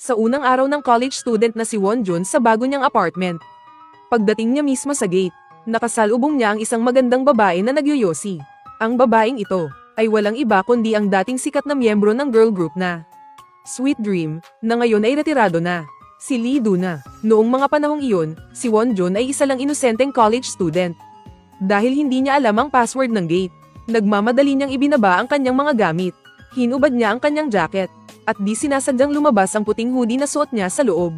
Sa unang araw ng college student na si Wonjun sa bago niyang apartment. Pagdating niya mismo sa gate, nakasalubong niya ang isang magandang babae na nagyoyosi. Ang babaeng ito ay walang iba kundi ang dating sikat na miyembro ng girl group na Sweet Dream, na ngayon ay retirado na. Si Lee Duna. Noong mga panahong iyon, si Wonjun ay isa lang inosenteng college student. Dahil hindi niya alam ang password ng gate, nagmamadali niyang ibinaba ang kanyang mga gamit. Hinubad niya ang kanyang jacket, at di sinasadyang lumabas ang puting hoodie na suot niya sa loob.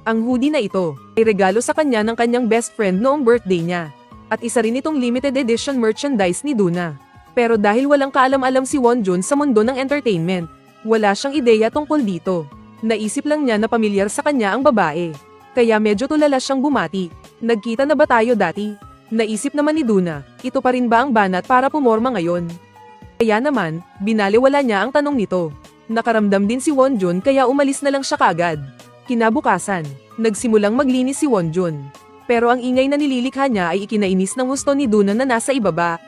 Ang hoodie na ito ay regalo sa kanya ng kanyang best friend noong birthday niya. At isa rin itong limited edition merchandise ni Duna. Pero dahil walang kaalam-alam si Wonjun sa mundo ng entertainment, wala siyang ideya tungkol dito. Naisip lang niya na pamilyar sa kanya ang babae. Kaya medyo tulala siyang bumati. Nagkita na ba tayo dati? Naisip naman ni Duna, ito pa rin ba ang banat para pumorma ngayon? Kaya naman, binaliwala niya ang tanong nito. Nakaramdam din si Wonjun kaya umalis na lang siya kaagad. Kinabukasan, nagsimulang maglinis si Wonjun. Pero ang ingay na nililikha niya ay ikinainis ng husto ni Duna na nasa ibaba.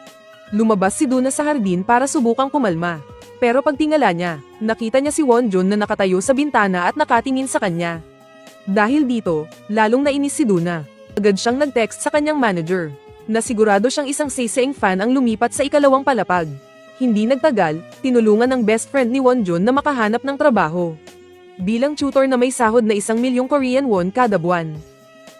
Lumabas si Duna sa hardin para subukang kumalma. Pero pagtingala niya, nakita niya si Wonjun na nakatayo sa bintana at nakatingin sa kanya. Dahil dito, lalong nainis si Duna. Agad siyang nag-text sa kanyang manager, na sigurado siyang isang seiseeng fan ang lumipat sa ikalawang palapag. Hindi nagtagal, tinulungan ng best friend ni Wonjun na makahanap ng trabaho. Bilang tutor na may sahod na 1,000,000 Korean won kada buwan.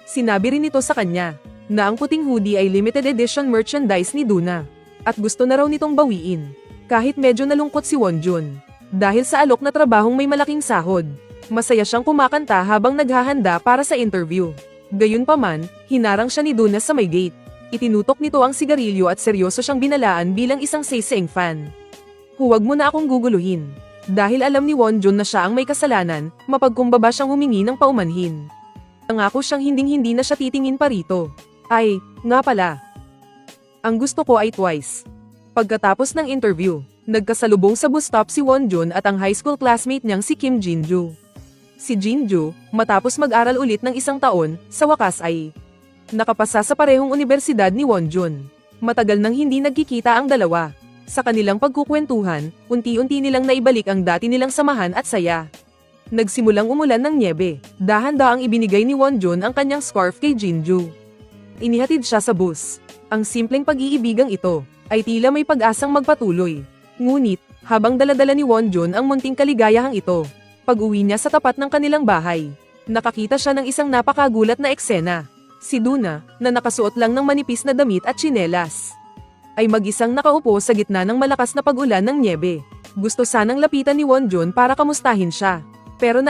Sinabi rin ito sa kanya, na ang puting hoodie ay limited edition merchandise ni Duna. At gusto na raw nitong bawiin. Kahit medyo nalungkot si Wonjun. Dahil sa alok na trabahong may malaking sahod, masaya siyang kumakanta habang naghahanda para sa interview. Gayunpaman, hinarang siya ni Duna sa may gate. Itinutok nito ang sigarilyo at seryoso siyang binalaan bilang isang seiseeng fan. Huwag mo na akong guguluhin. Dahil alam ni Wonjun na siya ang may kasalanan, mapagkumbaba siyang humingi ng paumanhin. Nangako siyang hinding-hindi na siya titingin pa rito. Ay, nga pala. Ang gusto ko ay twice. Pagkatapos ng interview, nagkasalubong sa bus stop si Wonjun at ang high school classmate niyang si Kim Jinju. Si Jinju, matapos mag-aral ulit ng 1 taon, sa wakas ay nakapasa sa parehong universidad ni Wonjun. Matagal nang hindi nagkikita ang dalawa. Sa kanilang pagkukwentuhan, unti-unti nilang naibalik ang dati nilang samahan at saya. Nagsimulang umulan ng nyebe. Dahan-daang ibinigay ni Wonjun ang kanyang scarf kay Jinju. Inihatid siya sa bus. Ang simpleng pag-iibigang ito ay tila may pag-asang magpatuloy. Ngunit, habang daladala ni Wonjun ang munting kaligayahang ito, pag-uwi niya sa tapat ng kanilang bahay, nakakita siya ng isang napakagulat na eksena. Si Duna, na nakasuot lang ng manipis na damit at tsinelas, ay mag-isang nakaupo sa gitna ng malakas na pag-ulan ng nyebe. Gusto sanang lapitan ni Wonjun para kamustahin siya. Pero